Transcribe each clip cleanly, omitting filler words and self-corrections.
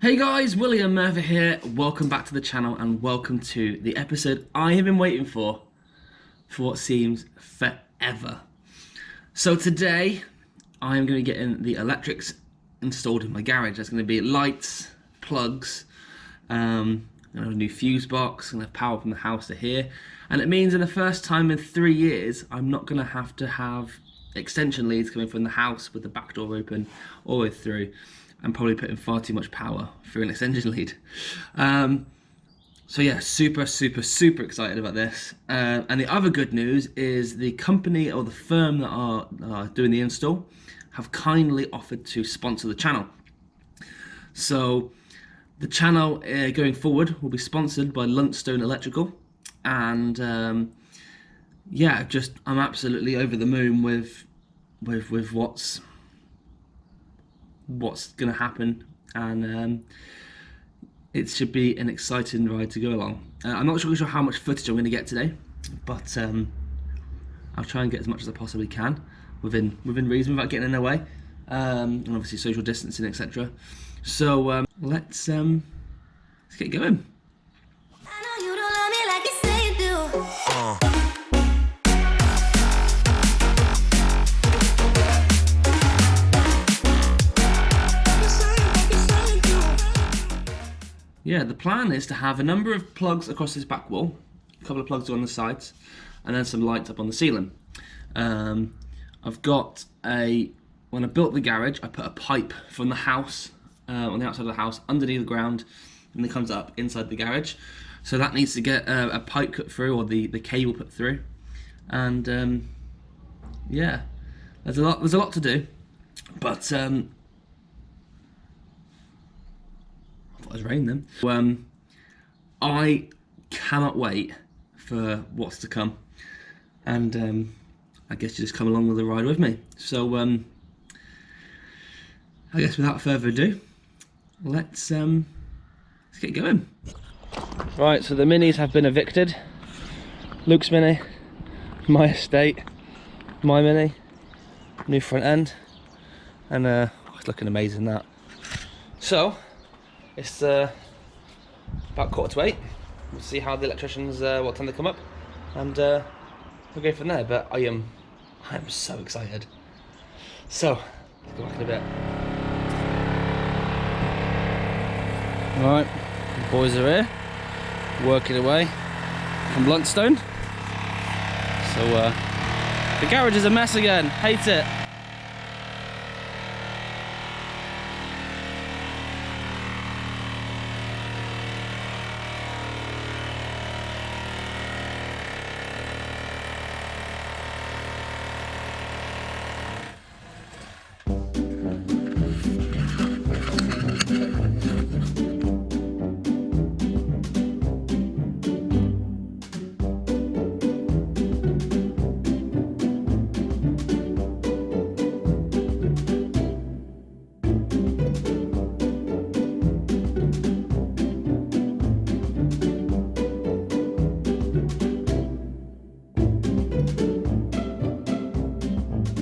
Hey guys, William Murfitt here. Welcome back to the channel and welcome to the episode I have been waiting for what seems forever. So today I am going to get in the electrics installed in my garage. There's going to be lights, plugs, I'm going to have a new fuse box, I'm going to have power from the house to here. And it means in the first time in 3 years I'm not going to have extension leads coming from the house with the back door open all the way through. I'm probably putting far too much power through an extension lead. So yeah, super excited about this. And the other good news is the company or the firm that are doing the install have kindly offered to sponsor the channel. So the channel going forward will be sponsored by Luntstone Electrical. And yeah, I'm absolutely over the moon with what's going to happen, and it should be an exciting ride to go along. I'm not sure how much footage I'm going to get today, but I'll try and get as much as I possibly can within reason, without getting in their way, and obviously social distancing, etc. So let's get going. Yeah, the plan is to have a number of plugs across this back wall, a couple of plugs on the sides, and then some lights up on the ceiling. I've got when I built the garage, I put a pipe from the house, on the outside of the house, underneath the ground, and it comes up inside the garage. So that needs to get a pipe cut through, or the cable put through. And yeah, there's a lot to do, but it was raining then. I cannot wait for what's to come, and I guess you just come along with the ride with me. So I guess without further ado, let's get going. Right, so the minis have been evicted. Luke's mini, my estate, my mini, new front end, and it's looking amazing, that. So it's about 7:45. We'll see how the electricians, what time they come up, and we'll go from there. But I am so excited. So let's go back in a bit. Right, the boys are here, working away from Luntstone. So the garage is a mess again. Hate it.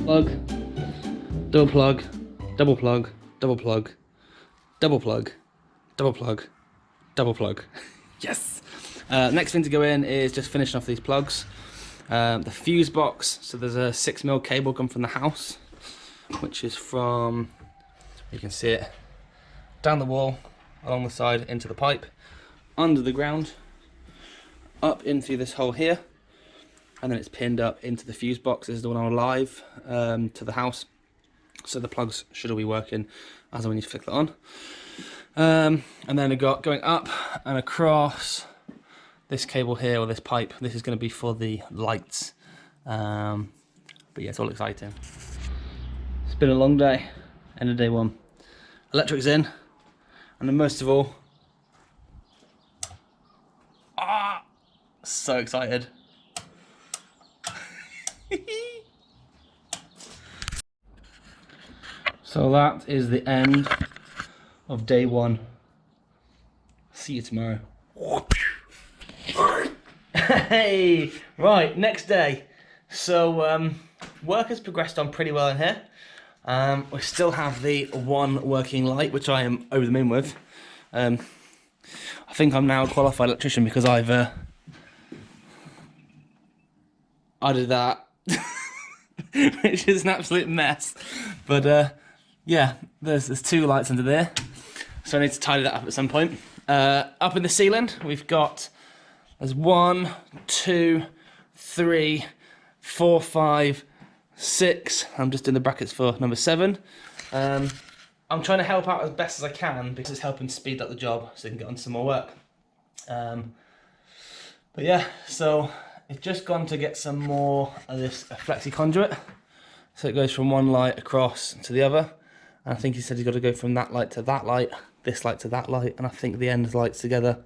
Plug, double plug, double plug, double plug, double plug, double plug, double plug. Yes! Next thing to go in is just finishing off these plugs. The fuse box, so there's a 6mm cable come from the house, which is from, you can see it, down the wall, along the side, into the pipe, under the ground, up in through this hole here, and then it's pinned up into the fuse box. This is the one on live to the house, so the plugs should all be working as and when you flick that on. And then we've got going up and across this cable here, or this pipe. This is going to be for the lights, but yeah, it's all exciting. It's been a long day, end of day one. Electric's in, and then most of all, so excited. So that is the end of day one. See you tomorrow. Hey, right, next day. So work has progressed on pretty well in here. We still have the one working light, which I am over the moon with. I think I'm now a qualified electrician because I did that, which is an absolute mess. But yeah, there's 2 lights under there, so I need to tidy that up at some point. Up in the ceiling, there's 1, 2, 3, 4, 5, 6. I'm just doing the brackets for number 7. I'm trying to help out as best as I can because it's helping speed up the job so we can get on to some more work. But yeah, so it's just gone to get some more of this flexi conduit. So it goes from one light across to the other. And I think he said he's got to go from that light to that light, this light to that light, and I think the end lights together,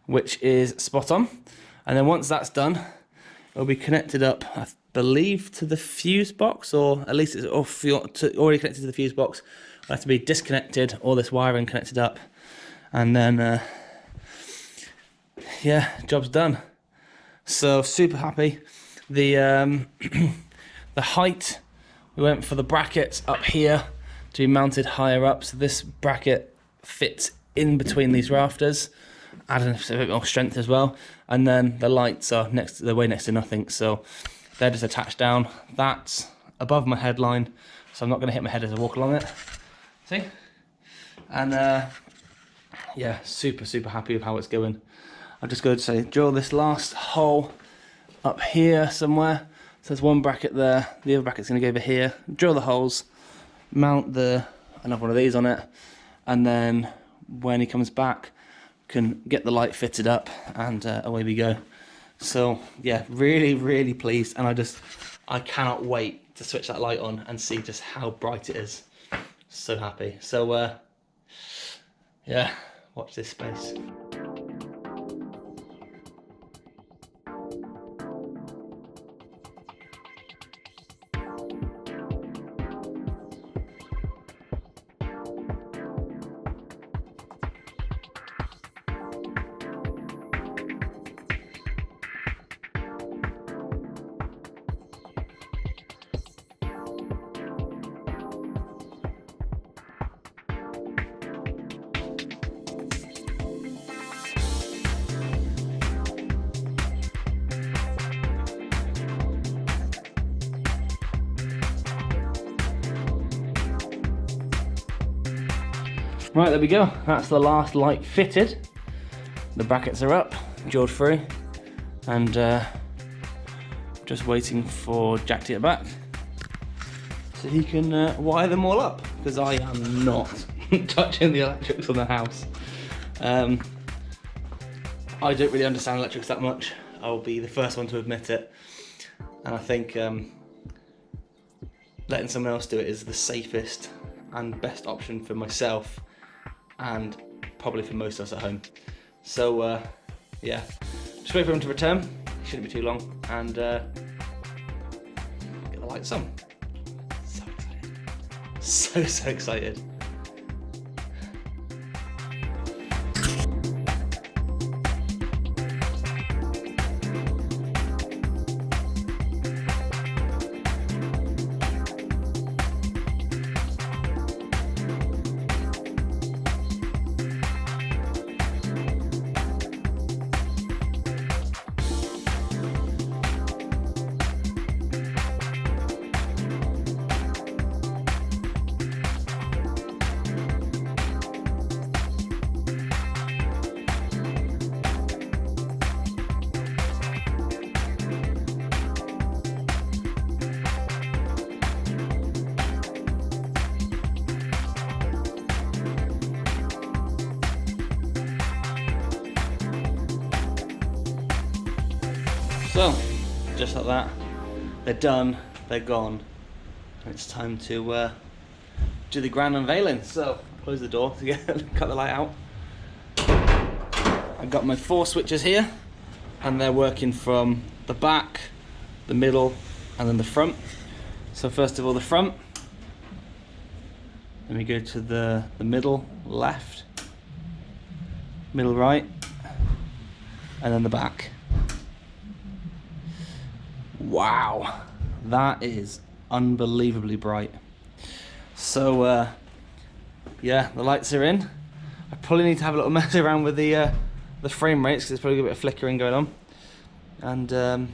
which is spot on. And then once that's done, it'll be connected up, I believe, to the fuse box, or at least it's already connected to the fuse box. It'll have to be disconnected, all this wiring connected up, and then yeah, job's done. So super happy. The the height, we went for the brackets up here to be mounted higher up, so this bracket fits in between these rafters, adding a bit more strength as well. And then the lights are they're way next to nothing, so they're just attached down. That's above my headline, so I'm not going to hit my head as I walk along it. See? And yeah, super happy with how it's going. I'm just going to say drill this last hole up here somewhere. So there's one bracket there, the other bracket's going to go over here. Drill the holes, mount another one of these on it, and then when he comes back, can get the light fitted up, and away we go. So yeah, really pleased, and I cannot wait to switch that light on and see just how bright it is. So happy. So yeah, watch this space. Right, there we go. That's the last light fitted. The brackets are up, drilled through, and just waiting for Jack to get back so he can wire them all up, because I am not touching the electrics on the house. I don't really understand electrics that much. I'll be the first one to admit it, and I think letting someone else do it is the safest and best option for myself, and probably for most of us at home. So yeah, just wait for him to return. Shouldn't be too long, and get the lights on. So excited. So excited. So, just like that, they're done, they're gone. It's time to do the grand unveiling. So, close the door to cut the light out. I've got my 4 switches here, and they're working from the back, the middle, and then the front. So first of all, the front. Then we go to the middle left, middle right, and then the back. Wow, that is unbelievably bright. So yeah, the lights are in. I probably need to have a little mess around with the frame rates, because there's probably a bit of flickering going on, and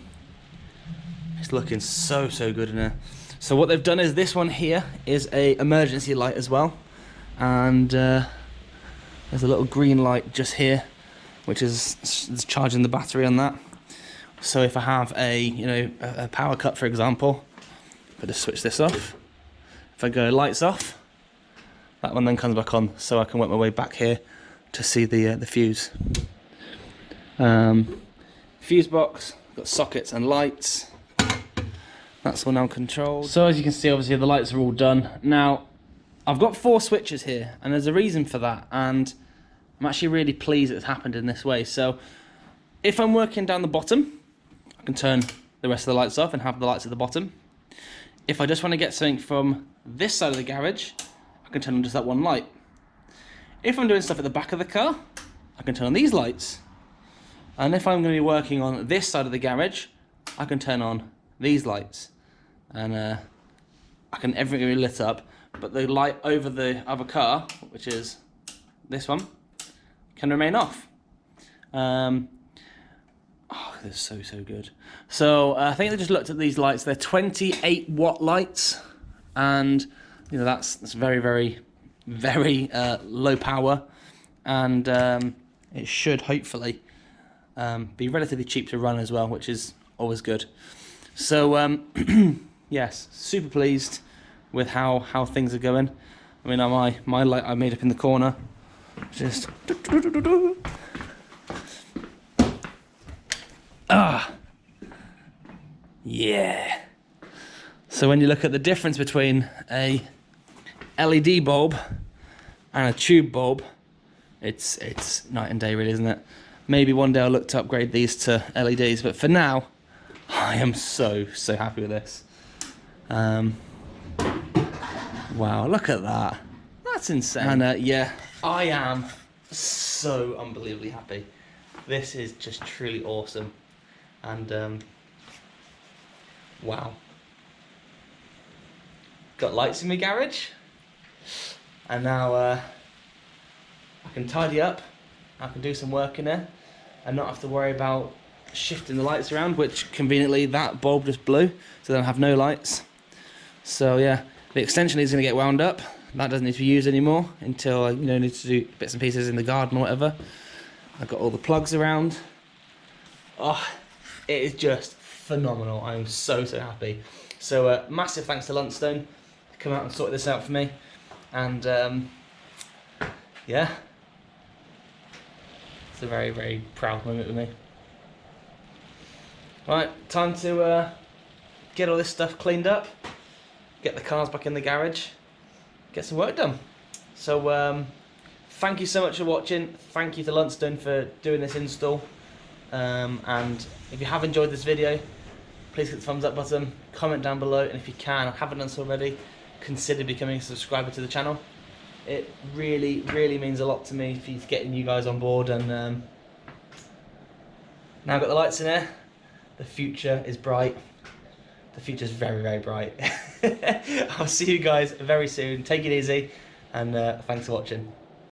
it's looking so good in there. So what they've done is, this one here is a emergency light as well, and there's a little green light just here, which is charging the battery on that. So if I have a power cut, for example, if I just switch this off, if I go lights off, that one then comes back on, so I can work my way back here to see the fuse. Fuse box, got sockets and lights. That's all now controlled. So as you can see, obviously the lights are all done. Now, I've got 4 switches here, and there's a reason for that, and I'm actually really pleased it's happened in this way. So if I'm working down the bottom, I can turn the rest of the lights off and have the lights at the bottom. If I just want to get something from this side of the garage, I can turn on just that one light. If I'm doing stuff at the back of the car, I can turn on these lights. And if I'm going to be working on this side of the garage, I can turn on these lights. And everything will be lit up, but the light over the other car, which is this one, can remain off. Oh, they're so good. So I think I just looked at these lights. They're 28 watt lights, and that's very low power, and it should hopefully be relatively cheap to run as well, which is always good. So yes, super pleased with how things are going. I mean, my light I made up in the corner, just yeah. So when you look at the difference between a LED bulb and a tube bulb, it's night and day, really, isn't it? Maybe one day I'll look to upgrade these to LEDs, but for now, I am so happy with this. Wow, look at that. That's insane. And yeah, I am so unbelievably happy. This is just truly awesome. And wow. Got lights in my garage. And now I can tidy up. I can do some work in there and not have to worry about shifting the lights around, which conveniently that bulb just blew, so then I have no lights. So yeah, the extension is going to get wound up. That doesn't need to be used anymore until I need to do bits and pieces in the garden or whatever. I've got all the plugs around. Oh, it is just phenomenal. I'm so happy. So massive thanks to Luntstone to come out and sort this out for me. And yeah, it's a very proud moment with me. Right, time to get all this stuff cleaned up, get the cars back in the garage, get some work done. So thank you so much for watching. Thank you to Luntstone for doing this install. And if you have enjoyed this video, please hit the thumbs up button, comment down below, and if you can, I haven't done so already, consider becoming a subscriber to the channel. It really means a lot to me for getting you guys on board. And now I've got the lights in there. The future is bright. The future is very bright. I'll see you guys very soon. Take it easy, and thanks for watching.